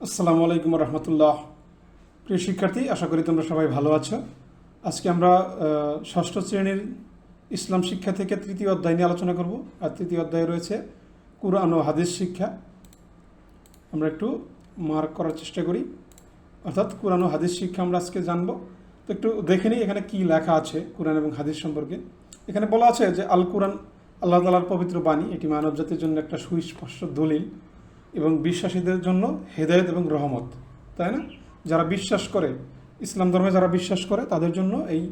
আসসালামু আলাইকুম রহমতুল্লাহ। প্রিয় শিক্ষার্থী, আশা করি তোমরা সবাই ভালো আছো। আজকে আমরা ষষ্ঠ শ্রেণীর ইসলাম শিক্ষা থেকে তৃতীয় অধ্যায় নিয়ে আলোচনা করব। আর তৃতীয় অধ্যায়ে রয়েছে কুরআন ও হাদিস শিক্ষা। আমরা একটু মার্ক করার চেষ্টা করি, অর্থাৎ কুরআন ও হাদিস শিক্ষা আমরা আজকে জানবো। তো একটু দেখে নিই এখানে কী লেখা আছে কুরআন এবং হাদিস সম্পর্কে। এখানে বলা আছে যে আল কুরআন আল্লাহ তাআলার পবিত্র বাণী, এটি মানব জাতির জন্য একটা সুস্পষ্ট দলিল এবং বিশ্বাসীদের জন্য হেদায়েত এবং রহমত, তাই না? যারা বিশ্বাস করে, ইসলাম ধর্মে যারা বিশ্বাস করে তাদের জন্য এই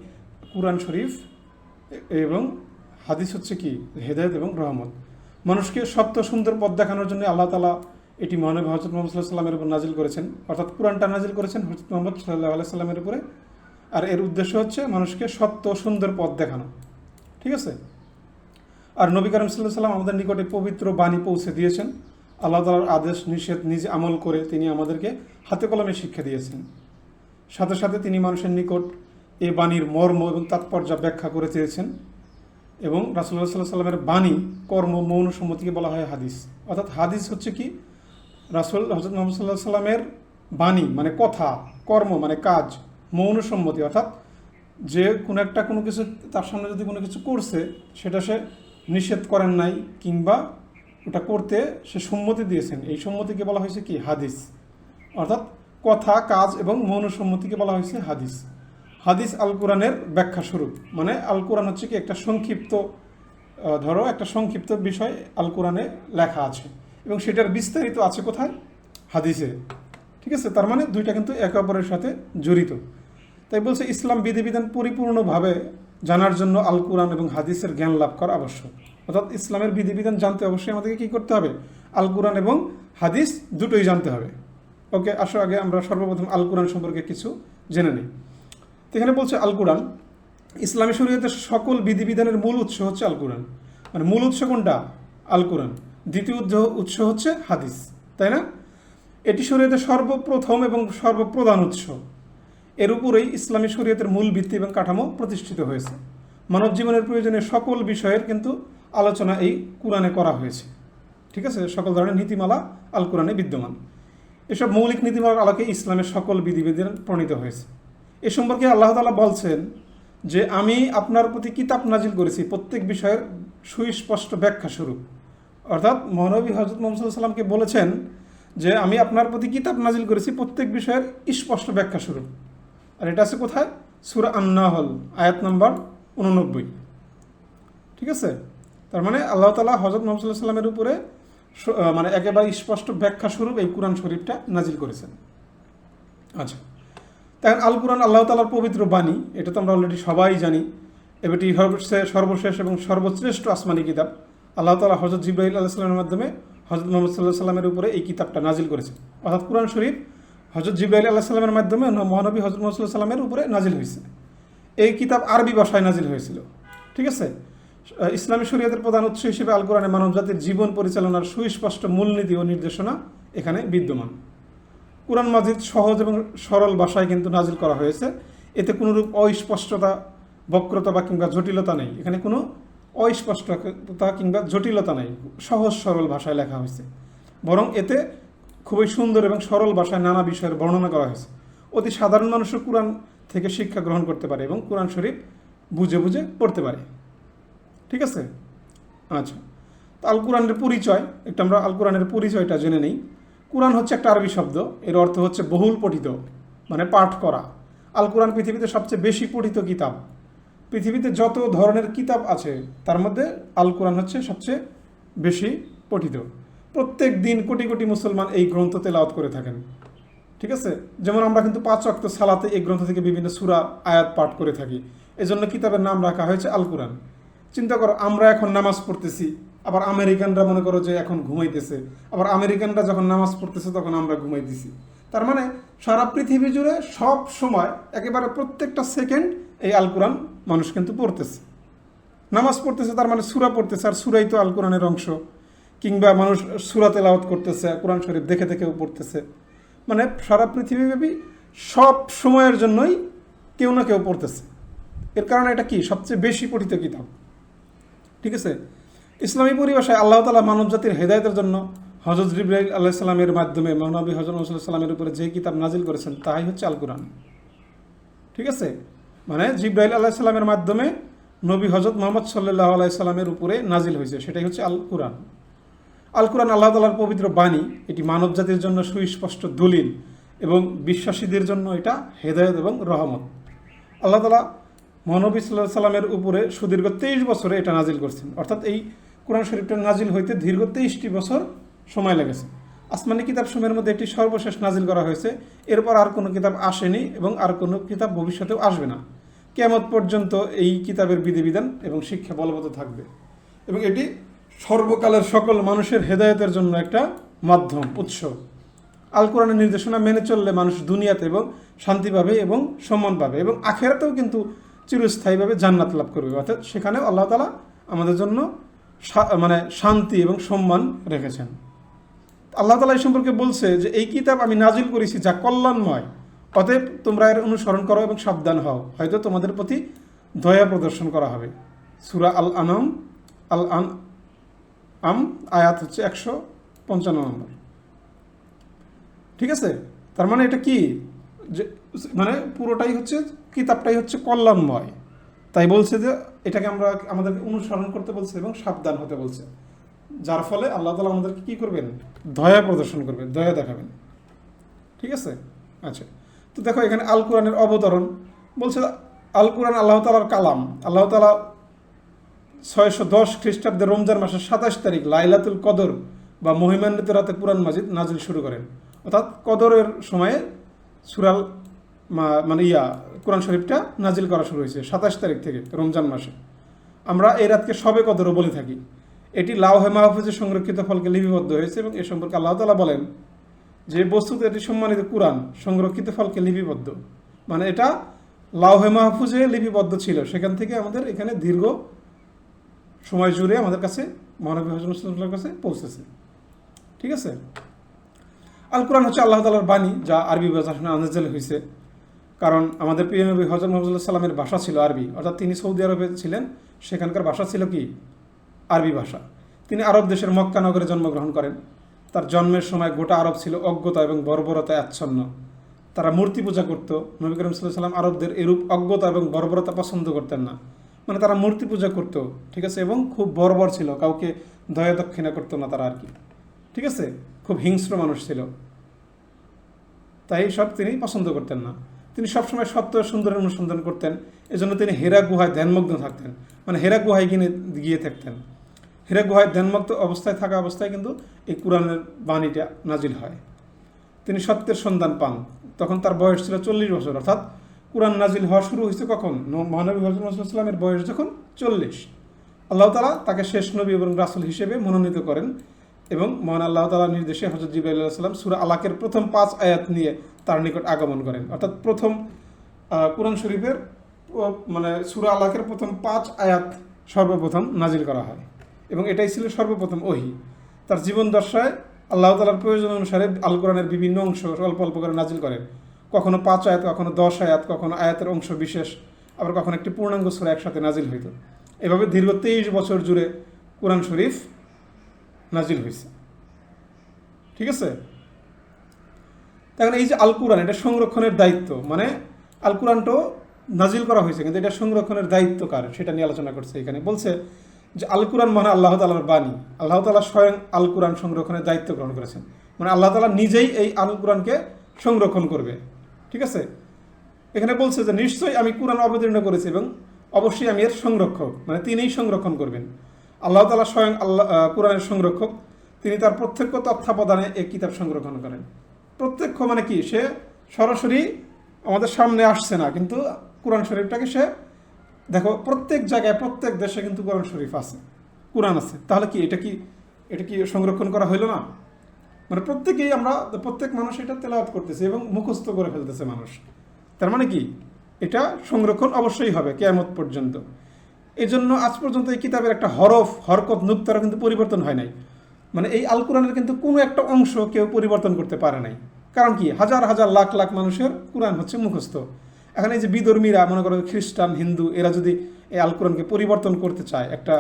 কুরআন শরীফ এবং হাদিস হচ্ছে কি হেদায়েত এবং রহমত। মানুষকে সত্য সুন্দর পথ দেখানোর জন্য আল্লাহ তাআলা এটি মহানবী হযরত মুহাম্মদ সাল্লাল্লাহু আলাইহি সাল্লামের উপর নাজিল করেছেন, অর্থাৎ কুরআনটা নাজিল করেছেন হযরত মুহাম্মদ সাল্লাল্লাহু আলাইহি সাল্লামের উপরে। আর এর উদ্দেশ্য হচ্ছে মানুষকে সত্য সুন্দর পথ দেখানো, ঠিক আছে? আর নবী করিম সাল্লাল্লাহু আলাইহি সাল্লাম আমাদের নিকটে পবিত্র বাণী পৌঁছে দিয়েছেন। আল্লাহ তাআলার আদেশ নিষেধ নিজে আমল করে তিনি আমাদেরকে হাতে কলমে শিক্ষা দিয়েছেন। সাথে সাথে তিনি মানুষের নিকট এ বাণীর মর্ম এবং তাৎপর্য ব্যাখ্যা করে চেয়েছেন। এবং রাসূলুল্লাহ সাল্লাল্লাহু আলাইহি সাল্লামের বাণী, কর্ম, মৌন সম্মতিকে বলা হয় হাদিস। অর্থাৎ হাদিস হচ্ছে কি রাসূল হযরত মুহাম্মদ সাল্লাল্লাহু আলাইহি সাল্লামের বাণী মানে কথা, কর্ম মানে কাজ, মৌন সম্মতি অর্থাৎ যে কোনো কিছু তার সামনে যদি কোনো কিছু করছে সেটা সে নিষেধ করেন নাই কিংবা ওটা করতে সে সম্মতি দিয়েছেন, এই সম্মতিকে বলা হয়েছে কি হাদিস। অর্থাৎ কথা, কাজ এবং মৌন সম্মতিকে বলা হয়েছে হাদিস। হাদিস আল কোরআনের ব্যাখ্যা স্বরূপ, মানে আল কোরআন হচ্ছে কি একটা সংক্ষিপ্ত একটা সংক্ষিপ্ত বিষয় আল কোরআনে লেখা আছে এবং সেটার বিস্তারিত আছে কোথায়? হাদিসে, ঠিক আছে? তার মানে দুইটা কিন্তু একে অপরের সাথে জড়িত। তাই বলছে ইসলাম বিধিবিধান পরিপূর্ণভাবে জানার জন্য আল কোরআন এবং হাদিসের জ্ঞান লাভ করা আবশ্যক। অর্থাৎ ইসলামের বিধিবিধান জানতে অবশ্যই আমাদেরকে কী করতে হবে? আল কোরআন এবং হাদিস দুটোই জানতে হবে। ওকে, আসো আগে আমরা সর্বপ্রথম আল কোরআন সম্পর্কে কিছু জেনে নিই। তো এখানে বলছে আল কোরআন ইসলামী শরীয়তের সকল বিধিবিধানের মূল উৎস হচ্ছে আল কোরআন। মানে মূল উৎস কোনটা? আল কোরআন। দ্বিতীয় উৎস হচ্ছে হাদিস, তাই না? এটি শরীয়তের সর্বপ্রথম এবং সর্বপ্রধান উৎস। এর উপরেই ইসলামী শরীয়তের মূল ভিত্তি এবং কাঠামো প্রতিষ্ঠিত হয়েছে। মানব জীবনের প্রয়োজনীয় সকল বিষয়ের কিন্তু আলোচনা এই কোরআনে করা হয়েছে, ঠিক আছে? সকল ধরনের নীতিমালা আল কোরআনে বিদ্যমান। এসব মৌলিক নীতিমালার আলোকে ইসলামের সকল বিধিবিধান প্রণীত হয়েছে। এ সম্পর্কে আল্লাহ তাআলা বলছেন যে আমি আপনার প্রতি কিতাব নাজিল করেছি প্রত্যেক বিষয়ের সুস্পষ্ট ব্যাখ্যা স্বরূপ। অর্থাৎ মহানবী হযরত মুহাম্মদ সাল্লাল্লাহু আলাইহি সাল্লামকে বলেছেন যে আমি আপনার প্রতি কিতাব নাজিল করেছি প্রত্যেক বিষয়ের স্পষ্ট ব্যাখ্যা স্বরূপ। আর এটা আছে কোথায়? সূরা আন-নাহল আয়াত নম্বর 89, ঠিক আছে? তার মানে আল্লাহ তাআলা হযরত মুহাম্মদ সাল্লাল্লাহু আলাইহি সাল্লামের উপরে মানে একেবারে স্পষ্ট ব্যাখ্যা স্বরূপ এই কোরআন শরীফটা নাজিল করেছেন। আচ্ছা, তাই আল কোরআন আল্লাহ তাআলার পবিত্র বাণী, এটা তো আমরা অলরেডি সবাই জানি। এটি সর্বশেষ এবং সর্বশ্রেষ্ঠ আসমানি কিতাব। আল্লাহ তাআলা হযরত জিবরাইল আলাইহিস সালামের মাধ্যমে হযরত মুহাম্মদ সাল্লাল্লাহু আলাইহি সাল্লামের উপরে এই কিতাবটা নাজিল করেছেন। অর্থাৎ কোরআন শরীফ হযরত জিবরাইল আলাইহিস সালামের মাধ্যমে মহানবী হযরত মুহাম্মদ সাল্লাল্লাহু আলাইহি সাল্লামের উপরে নাজিল হয়েছে। এই কিতাব আরবি ভাষায় নাজিল হয়েছিল, ঠিক আছে? ইসলামী শরীয়তের প্রধান উৎস হিসেবে আল কোরআনে মানবজাতির জীবন পরিচালনার সুস্পষ্ট মূলনীতি ও নির্দেশনা এখানে বিদ্যমান। কোরআন মাজিদ সহজ এবং সরল ভাষায় কিন্তু নাজিল করা হয়েছে। এতে কোনোরূপ অস্পষ্টতা, বক্রতা বা কিংবা জটিলতা নেই। এখানে কোনো অস্পষ্টতা কিংবা জটিলতা নেই, সহজ সরল ভাষায় লেখা হয়েছে। বরং এতে খুবই সুন্দর এবং সরল ভাষায় নানা বিষয়ের বর্ণনা করা হয়েছে। অতি সাধারণ মানুষও কোরআন থেকে শিক্ষা গ্রহণ করতে পারে এবং কোরআন শরীফ বুঝে বুঝে পড়তে পারে, ঠিক আছে? আচ্ছা, তো আল কোরআনের পরিচয় একটু আমরা আল কোরআনের পরিচয়টা জেনে নিই। কোরআন হচ্ছে একটা আরবি শব্দ, এর অর্থ হচ্ছে বহুল পঠিত, মানে পাঠ করা। আল কোরআন পৃথিবীতে সবচেয়ে বেশি পঠিত কিতাব। পৃথিবীতে যত ধরনের কিতাব আছে তার মধ্যে আল কোরআন হচ্ছে সবচেয়ে বেশি পঠিত। প্রত্যেক দিন কোটি কোটি মুসলমান এই গ্রন্থ তেলাওয়াত করে থাকেন, ঠিক আছে? যেমন আমরা কিন্তু 5 ওয়াক্ত সালাতে এই গ্রন্থ থেকে বিভিন্ন সূরা আয়াত পাঠ করে থাকি। এজন্য কিতাবের নাম রাখা হয়েছে আল কোরআন। চিন্তা করো, আমরা এখন নামাজ পড়তেছি, আবার আমেরিকানরা মনে করো যে এখন ঘুমাইতেছে, আবার আমেরিকানরা যখন নামাজ পড়তেছে তখন আমরা ঘুমাইতেছি। তার মানে সারা পৃথিবী জুড়ে সব সময় একেবারে প্রত্যেকটা সেকেন্ড এই আল কোরআন মানুষ কিন্তু পড়তেছে, নামাজ পড়তেছে। তার মানে সূরা পড়তেছে, আর সূরাই তো আল কোরআনের অংশ। কিংবা মানুষ সূরা তেলাওয়াত করতেছে, কোরআন শরীফ দেখে দেখেও পড়তেছে। মানে সারা পৃথিবীব্যাপী সব সময়ের জন্যই কেউ না কেউ পড়তেছে। এর কারণে এটা কি সবচেয়ে বেশি পঠিত কিতাব, ঠিক আছে? ইসলামী পরিভাষায় আল্লাহ তাআলা মানব জাতির হেদায়েতের জন্য হযরত জিবরাইল আলাইহিস সালামের মাধ্যমে মহানবী হযরত মুহাম্মদ সাল্লাল্লাহু আলাইহি সাল্লামের উপরে যে কিতাব নাজিল করেছেন তাই হচ্ছে আল কোরআন। ঠিক আছে, মানে জিবরাইল আলাইহিস সালামের মাধ্যমে নবী হযরত মুহাম্মদ সাল্লাল্লাহু আলাইহি সাল্লামের উপরে নাজিল হয়েছে, সেটাই হচ্ছে আল কোরআন। আল কোরআন আল্লাহ তাআলার পবিত্র বাণী, এটি মানব জাতির জন্য সুস্পষ্ট দলিল এবং বিশ্বাসীদের জন্য এটা হেদায়েত এবং রহমত। আল্লাহ তাআলা মহানবী সাল্লাল্লাহু আলাইহি সাল্লামের উপরে সুদীর্ঘ 23 বছরে এটা নাজিল করছেন, অর্থাৎ এই কোরআন শরীফটা নাজিল হইতে দীর্ঘ 23টি বছর সময় লেগেছে। আসমানি কিতাবসমূহের মধ্যে এটি সর্বশেষ নাজিল করা হয়েছে, এরপর আর কোনো কিতাব আসেনি এবং আর কোনো কিতাব ভবিষ্যতেও আসবে না। কিয়ামত পর্যন্ত এই কিতাবের বিধিবিধান এবং শিক্ষা বলবৎ থাকবে এবং এটি সর্বকালের সকল মানুষের হেদায়েতের জন্য একটা মাধ্যম, উৎস। আল কোরআনের নির্দেশনা মেনে চললে মানুষ দুনিয়াতে এবং শান্তি পাবে এবং সম্মান পাবে এবং আখিরাতেও কিন্তু চিরস্থায়ীভাবে জান্নাত লাভ করবে, অর্থাৎ সেখানেও আল্লাহ তাআলা আমাদের জন্য মানে শান্তি এবং সম্মান রেখেছেন। আল্লাহ তাআলা এই সম্পর্কে বলছে যে এই কিতাব আমি নাজিল করেছি যা কল্যাণময়, অতএব তোমরা এর অনুসরণ করো এবং সাবধান হও, হয়তো তোমাদের প্রতি দয়া প্রদর্শন করা হবে। সূরা আল আম আয়াত হচ্ছে 155 নম্বর। ঠিক আছে, তার মানে এটা কি, যে মানে পুরোটাই হচ্ছে, কিতাবটাই হচ্ছে কল্যাণময়, তাই বলছে যে এটাকে আমরা আমাদেরকে অনুসরণ করতে বলছে এবং সাবধান হতে বলছে, যার ফলে আল্লাহ তাআলা আমাদেরকে কি করবেন, দয়া প্রদর্শন করবেন, দয়া দেখাবেন। ঠিক আছে, আচ্ছা, তো দেখো এখানে আল কোরআনের অবতরণ বলছে, আল কোরআন আল্লাহ তাআলার কালাম। আল্লাহ তাআলা 610 খ্রিস্টাব্দে রমজান মাসের 27 তারিখ লাইলাতুল কদর বা মহিমান্বিত রাতে কুরআন মাজিদ নাজিল শুরু করেন, অর্থাৎ কদরের সময়ে সুরাল মানে কোরআন শরীফটা নাজিল করা শুরু হয়েছে 27 তারিখ থেকে রমজান মাসে। আমরা এই রাতকে শবে কদরও বলে থাকি। এটি লাওহে মাহফুজে সংরক্ষিত ফলকে লিপিবদ্ধ হয়েছে এবং এ সম্পর্কে আল্লাহ তাআলা বলেন যে বস্তুত এটি সম্মানিত কুরআন সংরক্ষিত ফলকে লিপিবদ্ধ, মানে এটা লাওহে মাহফুজে লিপিবদ্ধ ছিল, সেখান থেকে আমাদের এখানে দীর্ঘ সময় জুড়ে আমাদের কাছে মহানবী হযরত মুহাম্মদ সাল্লাল্লাহু আলাইহি ওয়াসাল্লামের কাছে পৌঁছেছে। ঠিক আছে, আল কোরআন হচ্ছে আল্লাহ তাআলার বাণী যা আরবি ভাষায় নাযিল হয়েছে, কারণ আমাদের প্রিয় নবী হযরত মুহাম্মদ সাল্লাল্লাহু আলাইহি ওয়াসাল্লামের ভাষা ছিল আরবি, অর্থাৎ তিনি সৌদি আরবে ছিলেন, সেখানকার ভাষা ছিল কি, আরবি ভাষা। তিনি আরব দেশের মক্কা নগরে জন্মগ্রহণ করেন। তার জন্মের সময় গোটা আরব ছিল অজ্ঞতা এবং বর্বরতায় আচ্ছন্ন। তারা মূর্তি পূজা করত। নবী করিম সাল্লাল্লাহু আলাইহি ওয়াসাল্লাম আরবদের এরূপ অজ্ঞতা এবং বর্বরতা পছন্দ করতেন না, মানে তারা মূর্তি পূজা করত, ঠিক আছে, এবং খুব বর্বর ছিল, কাউকে দয়া দক্ষিণা করতো না তারা আর কি। ঠিক আছে, খুব হিংস্র মানুষ ছিল, তাই সব তিনি পছন্দ করতেন না। তিনি সবসময় সত্য সুন্দরের অনুসন্ধান করতেন, এজন্য তিনি হেরা গুহায় ধ্যানমগ্ন থাকতেন, মানে হেরা গুহায় গিয়ে থাকতেন। হেরা গুহায় ধ্যানমগ্ন অবস্থায় থাকা অবস্থায় কিন্তু এই কোরআনের বাণীটা নাজিল হয়। তিনি সত্যের সন্ধান পান, তখন তার বয়স ছিল 40 বছর, অর্থাৎ কোরআন নাজিল হওয়া শুরু হয়েছে কখন, মহানবী হযরত মুহাম্মদ সাল্লাল্লাহু আলাইহি ওয়াসাল্লামের বয়স যখন 40। আল্লাহ তাআলা তাকে শেষ নবী এবং রাসূল হিসেবে মনোনীত করেন এবং মহান আল্লাহ তাআলার নির্দেশে হযরত জিবরাইল আলাইহিস সালাম সূরা আলাকের প্রথম 5 আয়াত নিয়ে তার নিকট আগমন করেন, অর্থাৎ প্রথম কোরআন শরীফের মানে সূরা আলাকের প্রথম 5 আয়াত সর্বপ্রথম নাজিল করা হয় এবং এটাই ছিল সর্বপ্রথম ওহী। তার জীবন দশায় আল্লাহ তাআলার প্রয়োজন অনুসারে আল কোরআনের বিভিন্ন অংশ অল্প অল্প করে নাজিল করেন, কখনো 5 আয়াত, কখনো 10 আয়াত, কখনো আয়াতের অংশ বিশেষ, আবার কখনো একটি পূর্ণাঙ্গ সূরা একসাথে নাজিল হইত। এভাবে দীর্ঘ 23 বছর জুড়ে কোরআন শরীফ নাজিল হয়েছে। ঠিক আছে, এখন এই যে আল কোরআন, এটা সংরক্ষণের দায়িত্ব, মানে আল কোরআনটাও নাজিল করা হয়েছে কিন্তু এটা সংরক্ষণের দায়িত্ব কার, সেটা নিয়ে আলোচনা করছে। এখানে বলছে যে আল কোরআন মানে আল্লাহ তাআলার বাণী, আল্লাহ তাআলা স্বয়ং আল কোরআন সংরক্ষণের দায়িত্ব গ্রহণ করেছেন, মানে আল্লাহ তাআলা নিজেই এই আল কোরআনকে সংরক্ষণ করবে। ঠিক আছে, এখানে বলছে যে নিশ্চয়ই আমি কোরআন অবতীর্ণ করেছি এবং অবশ্যই আমি এর সংরক্ষক, মানে তিনিই সংরক্ষণ করবেন। আল্লাহ তাআলা স্বয়ং কোরআনের সংরক্ষক, তিনি তার প্রত্যক্ষ তত্ত্বাবধানে এই কিতাব সংরক্ষণ করেন। প্রত্যক্ষ মানে কি, সে সরাসরি আমাদের সামনে আসছে না, কিন্তু কোরআন শরীফটাকে সে দেখো প্রত্যেক জায়গায় প্রত্যেক দেশে কিন্তু কোরআন শরীফ আছে, কোরআন আছে, তাহলে কি এটা কি সংরক্ষণ করা হইল না? মানে প্রত্যেকেই আমরা, প্রত্যেক মানুষ এটা তেলাওয়াত করতেছে এবং মুখস্থ করে ফেলতেছে মানুষ, তার মানে কি এটা সংরক্ষণ অবশ্যই হবে কিয়ামত পর্যন্ত। এই জন্য আজ পর্যন্ত এই কিতাবের একটা হরকত নুক্তারও কিন্তু পরিবর্তন হয় নাই, মানে এই আল কোরআনের কিন্তু কোনো একটা অংশ কেউ পরিবর্তন করতে পারে নাই। কারণ কি, হাজার হাজার লাখ লাখ মানুষের কোরআন হচ্ছে মুখস্থ। এখন এই যে বিধর্মীরা, মনে করো খ্রিস্টান, হিন্দু, এরা যদি এই আল কোরআনকে পরিবর্তন করতে চায়, একটা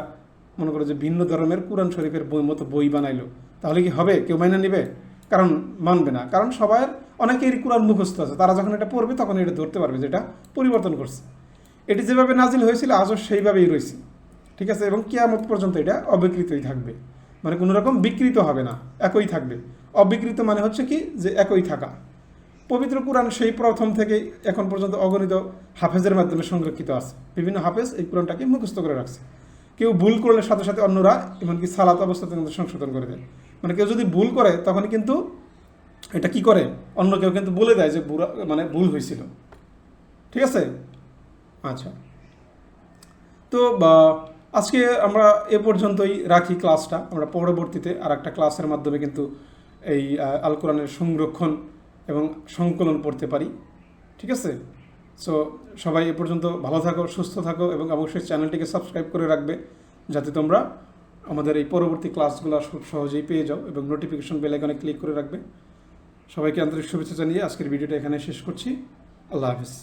মনে করো যে ভিন্ন ধর্মের কোরআন শরীফের বই মতো বই বানাইলো, তাহলে কি হবে? কেউ মাইনা নেবে? কারণ মানবে না, কারণ সবার অনেকেরই কোরআন মুখস্থ আছে, তারা যখন এটা পড়বে তখন এটা ধরতে পারবে যেটা পরিবর্তন করছে। এটি যেভাবে নাজিল হয়েছিল আজও সেইভাবেই রয়েছে, ঠিক আছে? এবং কিয়ামত পর্যন্ত এটা অবিকৃতই থাকবে, মানে কোনো রকম বিকৃত হবে না, একই থাকবে। অবিকৃত মানে হচ্ছে কি, যে একই থাকা। পবিত্র কোরআন সেই প্রথম থেকে এখন পর্যন্ত অগণিত হাফেজের মাধ্যমে সংরক্ষিত আছে। বিভিন্ন হাফেজ এই কোরআনটাকে মুখস্থ করে রাখছে। কেউ ভুল করলে সাথে সাথে অন্যরা এমনকি সালাত অবস্থাতে কিন্তু সংশোধন করে দেয়। মানে কেউ যদি ভুল করে তখন কিন্তু এটা কি করে, অন্য কেউ কিন্তু বলে দেয় যে মানে ভুল হয়েছিল, ঠিক আছে? আচ্ছা, তো আজকে আমরা এ পর্যন্তই রাখি ক্লাসটা। আমরা পরবর্তীতে আর একটা ক্লাসের মাধ্যমে কিন্তু এই আল কোরআনের সংরক্ষণ এবং সংকলন পড়তে পারি, ঠিক আছে? সো সবাই এ পর্যন্ত ভালো থাকো, সুস্থ থাকো এবং অবশ্যই চ্যানেলটিকে সাবস্ক্রাইব করে রাখবে, যাতে তোমরা আমাদের এই পরবর্তী ক্লাসগুলো খুব সহজেই পেয়ে যাও, এবং নোটিফিকেশন বেল আইকনে ক্লিক করে রাখবে। সবাইকে আন্তরিক শুভেচ্ছা জানিয়ে আজকের ভিডিওটা এখানে শেষ করছি। আল্লাহ হাফিজ।